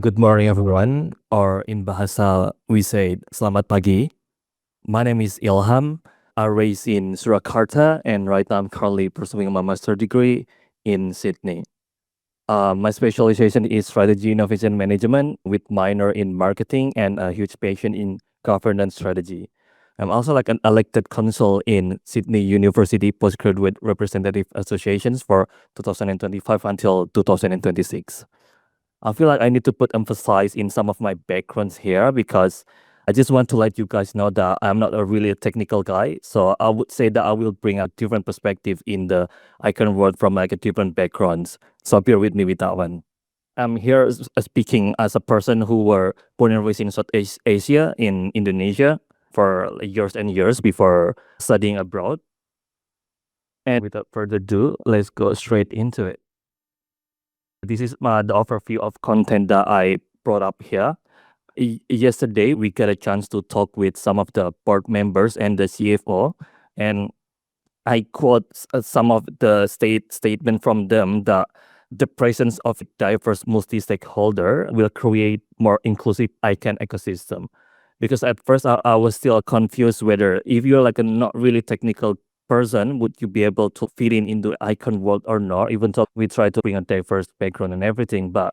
Good morning, everyone. Or in Bahasa, we say Selamat pagi. My name is Ilham. I raised in Surakarta, and right now I'm currently pursuing my master degree in Sydney. My specialization is strategy innovation management with minor in marketing and a huge passion in governance strategy. I'm also like an elected council in Sydney University Postgraduate Representative Associations for 2025 until 2026. I feel like I need to put emphasis in some of my backgrounds here because I just want to let you guys know that I'm not a really technical guy. So I would say that I will bring a different perspective in the icon world from like a different backgrounds. So bear with me with that one. I'm here speaking as a person who were born and raised in Southeast Asia in Indonesia for years and years before studying abroad. And without further ado, let's go straight into it. This is the overview of content that I brought up here. Yesterday, we got a chance to talk with some of the board members and the CFO, and I quote some of the statement from them that the presence of diverse multi-stakeholder will create more inclusive ICANN ecosystem. Because at first I was still confused whether if you're like a not really technical person, would you be able to fit in into ICANN world or not? Even though we try to bring a diverse background and everything, but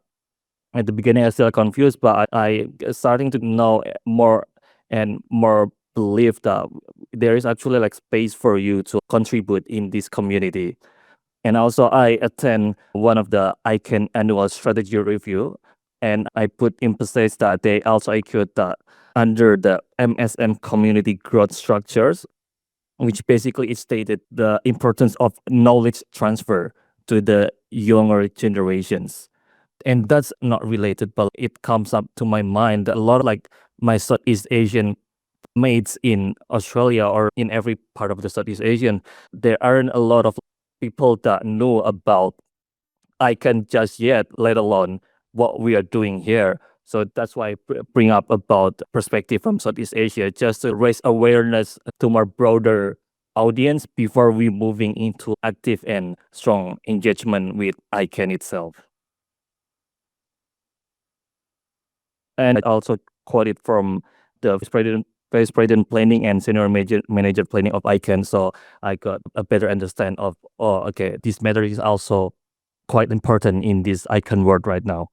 at the beginning I was still confused, but I starting to know more and more believe that there is actually like space for you to contribute in this community. And also I attend one of the ICANN annual strategy review, and I put emphasis that they also include that under the MSM community growth structures, which basically it stated the importance of knowledge transfer to the younger generations. And that's not related, but it comes up to my mind that a lot of like my Southeast Asian mates in Australia or in every part of the Southeast Asian, there aren't a lot of people that know about ICANN just yet, let alone what we are doing here. So that's why I bring up about perspective from Southeast Asia, just to raise awareness to more broader audience before we moving into active and strong engagement with ICANN itself. And I also quoted from the vice president planning and senior manager planning of ICANN, so I got a better understand of, oh, okay, this matter is also quite important in this ICANN world right now.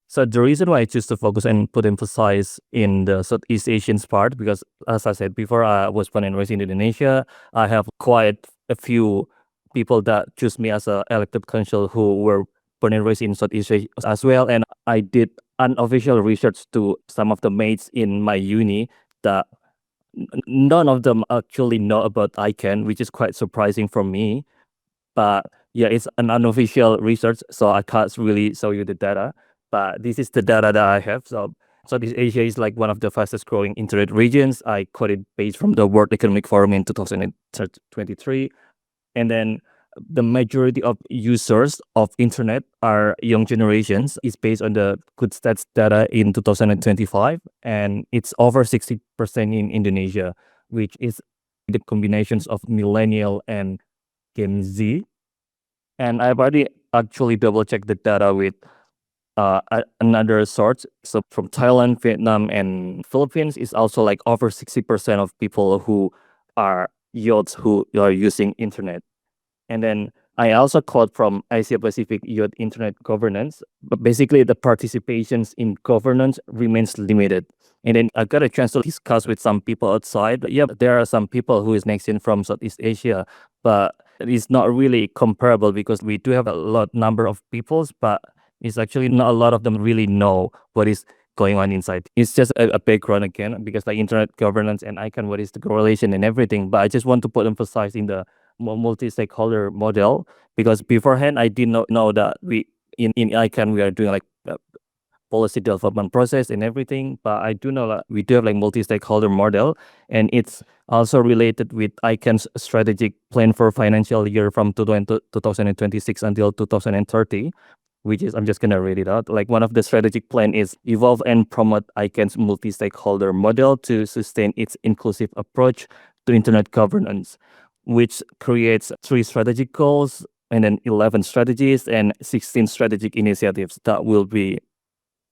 So the reason why I choose to focus and put emphasis in the Southeast Asian part, because as I said before, I was born and raised in Indonesia. I have quite a few people that choose me as a elected council who were born and raised in Southeast Asia as well. And I did unofficial research to some of the mates in my uni that none of them actually know about ICANN, which is quite surprising for me. But yeah, it's an unofficial research, so I can't really show you the data. But this is the data that I have. So Southeast Asia is like one of the fastest growing internet regions. I quoted based from the World Economic Forum in 2023. And then the majority of users of internet are young generations. It's based on the good stats data in 2025, and it's over 60% in Indonesia, which is the combinations of millennial and Gen Z. And I've already actually double checked the data with another source. So from Thailand, Vietnam, and Philippines is also like over 60% of people who are youths who are using internet. And then I also quote from Asia Pacific Youth Internet Governance, but basically the participations in governance remains limited. And then I got a chance to discuss with some people outside. Yeah, there are some people who is NextGen from Southeast Asia, but it's not really comparable because we do have a lot number of peoples, but it's actually not a lot of them really know what is going on inside. It's just a background again, because like internet governance and ICANN, what is the correlation and everything. But I just want to put emphasize in the multi-stakeholder model, because beforehand I did not know that we in ICANN we are doing like policy development process and everything. But I do know that we do have like multi-stakeholder model, and it's also related with ICANN's strategic plan for financial year from 2026 until 2030, which is, I'm just gonna read it out. Like one of the strategic plan is evolve and promote ICANN's multi-stakeholder model to sustain its inclusive approach to internet governance, which creates three strategic goals and then 11 strategies and 16 strategic initiatives that will be,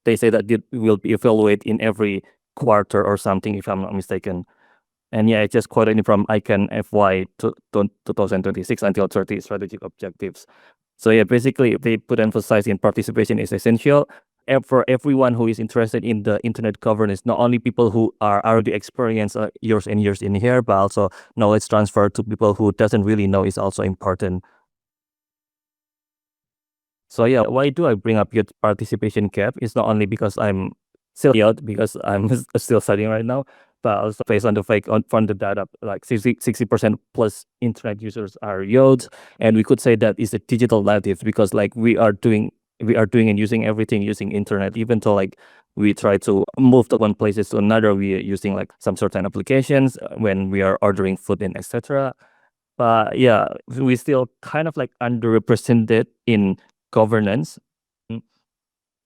they say that it will be evaluated in every quarter or something, if I'm not mistaken. And yeah, I just quoted it from ICANN FY 2026 until 30 strategic objectives. So yeah, basically they put emphasis in participation is essential for everyone who is interested in the internet governance, not only people who are already experienced years and years in here, but also knowledge transfer to people who doesn't really know is also important. So yeah, why do I bring up youth participation gap? It's not only because I'm still youth, because I'm still studying right now, but also based on the fact from the data, like 60% plus internet users are youth, and we could say that is a digital native because like we are doing and using everything using internet, even though like we try to move to one places to another, we are using like some certain applications when we are ordering food and etc. But yeah, we still kind of like underrepresented in governance. Mm,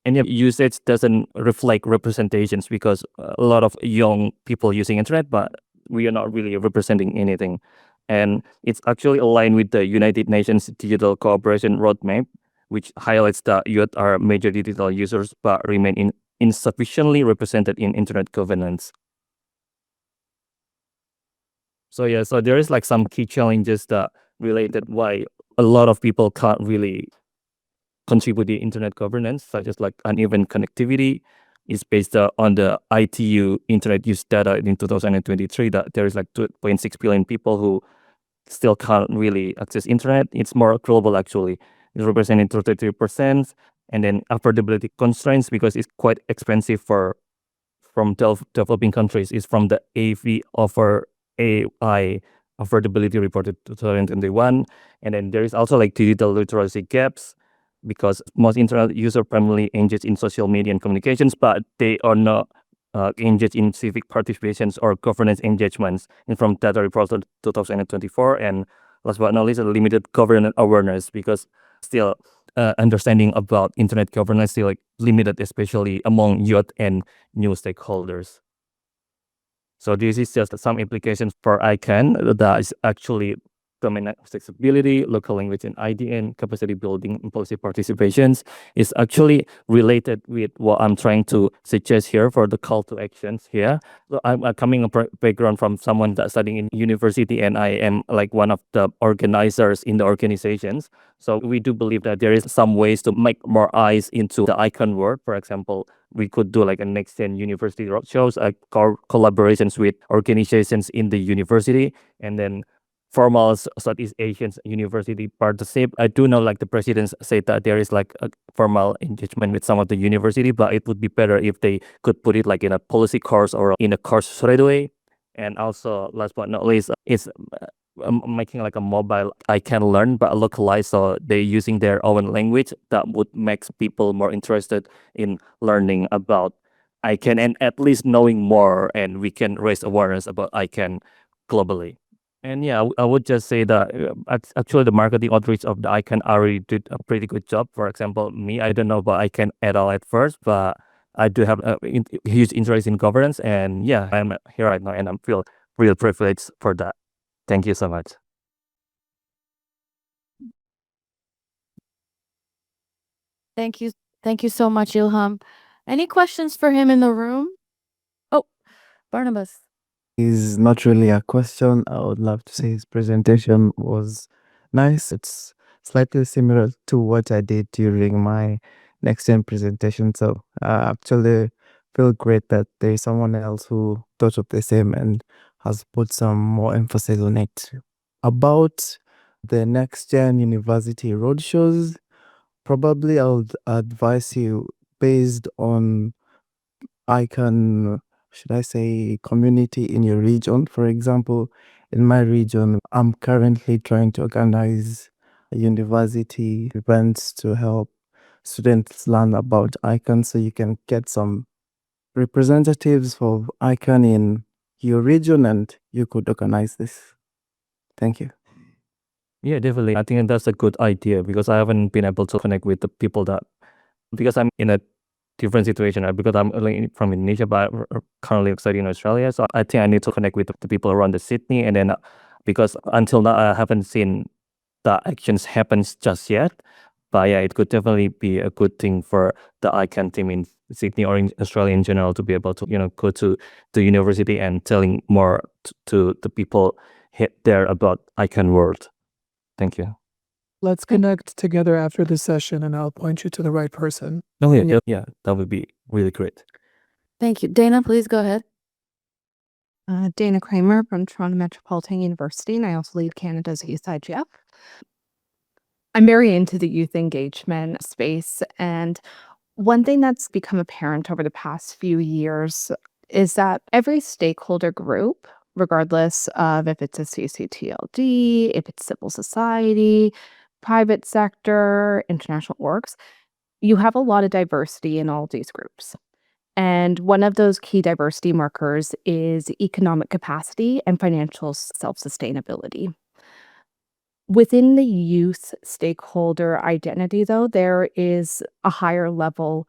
and yeah, usage doesn't reflect representations because a lot of young people using internet, but we are not really representing anything. And it's actually aligned with the United Nations Digital Cooperation Roadmap, which highlights that youth are major digital users but remain insufficiently represented in internet governance. So yeah, so there is like some key challenges that related why a lot of people can't really contribute to internet governance, such as like uneven connectivity. Is based on the ITU internet use data in 2023 that there is like 2.6 billion people who still can't really access internet. It's more global actually. It's representing 33%, and then affordability constraints because it's quite expensive for from developing countries is from the AV offer AI affordability reported 2021. And then there is also like digital literacy gaps because most internet users primarily engage in social media and communications, but they are not engaged in civic participations or governance engagements. And from data reported 2024, and last but not least, a limited governance awareness because still understanding about internet governance still like limited, especially among youth and new stakeholders. So this is just some implications for ICANN that is actually domain accessibility, local language and IDN, capacity building, and policy participations is actually related with what I'm trying to suggest here for the call to actions here. So I'm coming a background from someone that's studying in university, and I am like one of the organizers in the organizations. So we do believe that there is some ways to make more eyes into the ICANN world. For example, we could do like a NextGen university roadshows, collaborations with organizations in the university, and then formal Southeast Asian university partnership. I do know like the presidents said that there is like a formal engagement with some of the university, but it would be better if they could put it like in a policy course or in a course straight away. And also, last but not least, is making like a mobile I can learn but localized, so they're using their own language that would make people more interested in learning about ICANN and at least knowing more, and we can raise awareness about ICANN globally. And yeah, I would just say that actually the marketing outreach of the ICANN already did a pretty good job. For example, me, I don't know about ICANN at all at first, but I do have a huge interest in governance, and yeah, I'm here right now, and I feel real privileged for that. Thank you so much. Thank you. Thank you so much, Ilham. Any questions for him in the room? Oh, Barnabas. Is not really a question. I would love to say his presentation was nice. It's slightly similar to what I did during my NextGen presentation. So I actually feel great that there is someone else who thought of the same and has put some more emphasis on it. About the NextGen University roadshows, probably I would advise you based on ICANN, should I say, community in your region. For example, in my region, I'm currently trying to organize university events to help students learn about ICANN, so you can get some representatives of ICANN in your region and you could organize this. Thank you. Yeah, definitely. I think that's a good idea because I haven't been able to connect with the people that, because I'm in a different situation, right? Because I'm like from Indonesia, but currently studying in Australia. So I think I need to connect with the people around the Sydney. And then because until now, I haven't seen the actions happens just yet. But yeah, it could definitely be a good thing for the ICANN team in Sydney or in Australia in general to be able to, go to the university and telling more to the people there about ICANN world. Thank you. Let's connect together after this session and I'll point you to the right person. No, yeah, that would be really great. Thank you. Dana, please go ahead. Dana Kramer from Toronto Metropolitan University, and I also lead Canada's Youth IGF. I'm very into the youth engagement space, and one thing that's become apparent over the past few years is that every stakeholder group, regardless of if it's a CCTLD, if it's civil society, private sector, international orgs, you have a lot of diversity in all these groups. And one of those key diversity markers is economic capacity and financial self-sustainability. Within the youth stakeholder identity, though, there is a higher level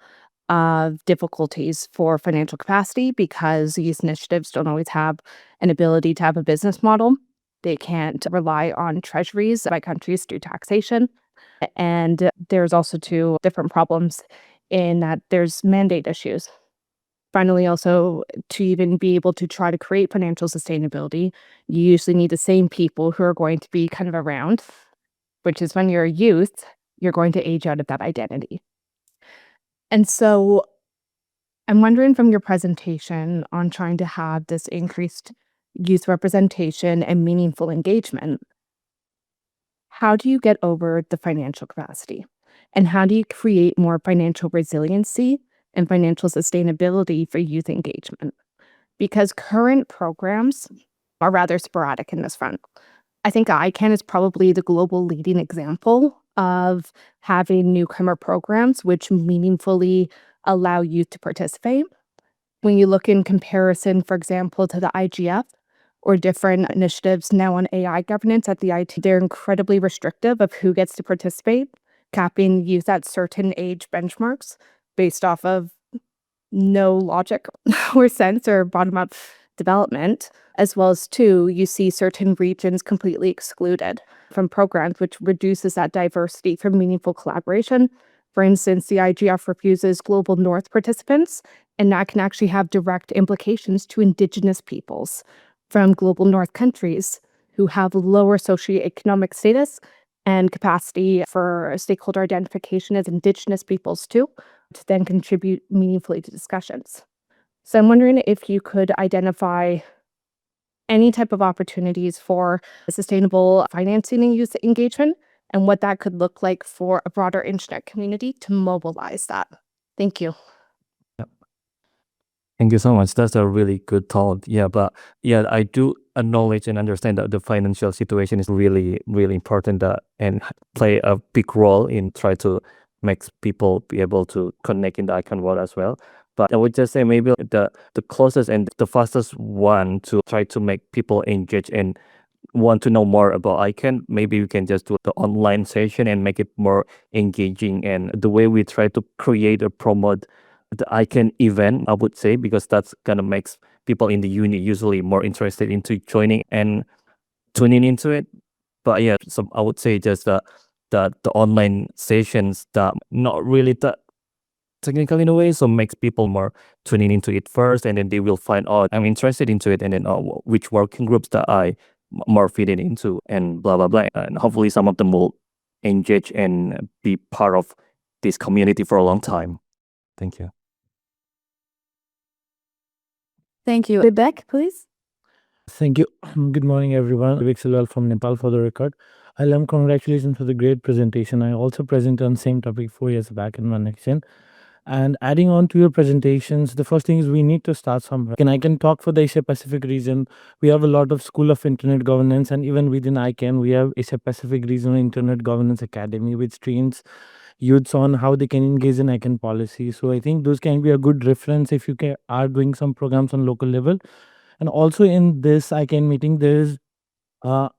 of difficulties for financial capacity because youth initiatives don't always have an ability to have a business model. They can't rely on treasuries by countries through taxation. And there's also two different problems in that there's mandate issues. Finally, also, to even be able to try to create financial sustainability, you usually need the same people who are going to be kind of around, which is when you're a youth, you're going to age out of that identity. And so I'm wondering from your presentation on trying to have this increased youth representation and meaningful engagement, how do you get over the financial capacity? And how do you create more financial resiliency and financial sustainability for youth engagement? Because current programs are rather sporadic in this front. I think ICANN is probably the global leading example of having newcomer programs which meaningfully allow youth to participate. When you look in comparison, for example, to the IGF or different initiatives now on AI governance at the IT, they're incredibly restrictive of who gets to participate, capping youth at certain age benchmarks based off of no logic or sense or bottom-up development, as well as two, you see certain regions completely excluded from programs, which reduces that diversity for meaningful collaboration. For instance, the IGF refuses Global North participants, and that can actually have direct implications to Indigenous peoples from Global North countries who have lower socioeconomic status and capacity for stakeholder identification as Indigenous peoples too, to then contribute meaningfully to discussions. So I'm wondering if you could identify any type of opportunities for sustainable financing and youth engagement and what that could look like for a broader internet community to mobilize that. Thank you. Thank you so much. That's a really good thought. Yeah, but yeah, I do acknowledge and understand that the financial situation is really, really important and play a big role in try to make people be able to connect in the ICANN world as well. But I would just say maybe the closest and the fastest one to try to make people engage and want to know more about ICANN, maybe we can just do the online session and make it more engaging. And the way we try to create or promote the ICANN event, I would say, because that's gonna makes people in the uni usually more interested into joining and tuning into it. But yeah, so I would say just the online sessions that not really that technical in a way, so makes people more tuning into it first, and then they will find out I'm interested into it, and then which working groups that I more fit it into, and blah blah blah, and hopefully some of them will engage and be part of this community for a long time. Thank you. Thank you. Vivek, please. Thank you. Good morning, everyone. Vivek Silwal from Nepal for the record. Ilham, congratulations for the great presentation. I also presented on the same topic 4 years back in my NextGen. And adding on to your presentations, the first thing is we need to start somewhere. And I can talk for the Asia Pacific region. We have a lot of School of Internet Governance, and even within ICANN, we have Asia Pacific Regional Internet Governance Academy, which trains youths on how they can engage in ICANN policy. So I think those can be a good reference if you are doing some programs on local level. And also in this ICANN meeting, there is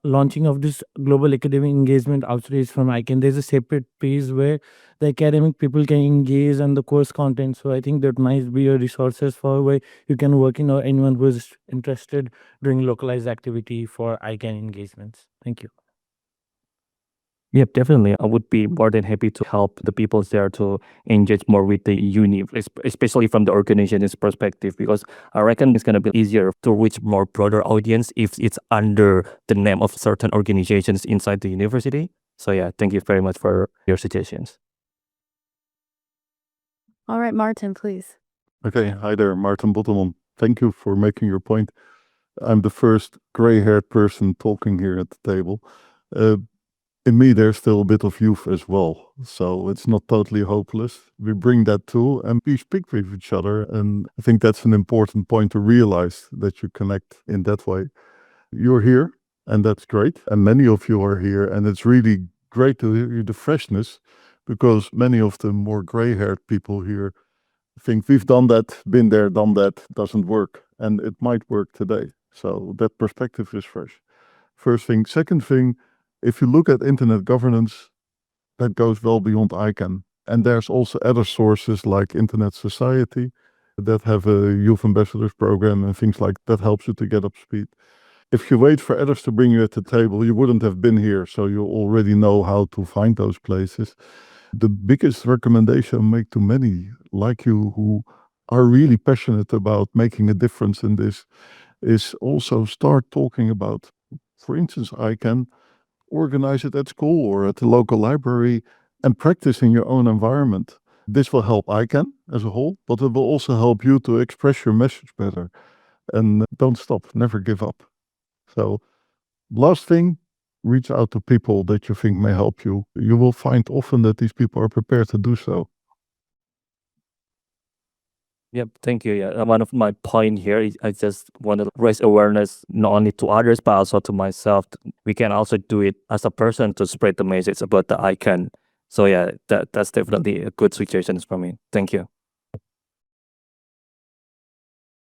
launching of this global academic engagement outreach from ICANN. There's a separate page where the academic people can engage on the course content. So I think that might be a resources for where you can work in or anyone who is interested doing localized activity for ICANN engagements. Thank you. Yep, definitely. I would be more than happy to help the people there to engage more with the uni, especially from the organization's perspective, because I reckon it's going to be easier to reach more broader audience if it's under the name of certain organizations inside the university. So yeah, thank you very much for your suggestions. All right, Martin, please. Okay, hi there, Martin Bottomon. Thank you for making your point. I'm the first gray-haired person talking here at the table. In me, there's still a bit of youth as well, so it's not totally hopeless. We bring that too, and we speak with each other, and I think that's an important point to realize, that you connect in that way. You're here, and that's great, and many of you are here, and it's really great to hear the freshness, because many of the more gray-haired people here think we've done that, been there, done that, doesn't work, and it might work today. So that perspective is fresh. First thing. Second thing, if you look at internet governance, that goes well beyond ICANN. And there's also other sources like Internet Society that have a youth ambassadors program and things like that helps you to get up speed. If you wait for others to bring you at the table, you wouldn't have been here, so you already know how to find those places. The biggest recommendation I make to many like you who are really passionate about making a difference in this is also start talking about, for instance, I can organize it at school or at the local library and practice in your own environment. This will help ICANN as a whole, but it will also help you to express your message better. And don't stop, never give up. So, last thing, reach out to people that you think may help you. You will find often that these people are prepared to do so. Yep, thank you. Yeah, one of my point here is I just want to raise awareness not only to others but also to myself. We can also do it as a person to spread the message about the ICANN. So yeah, that's definitely a good suggestion for me. Thank you.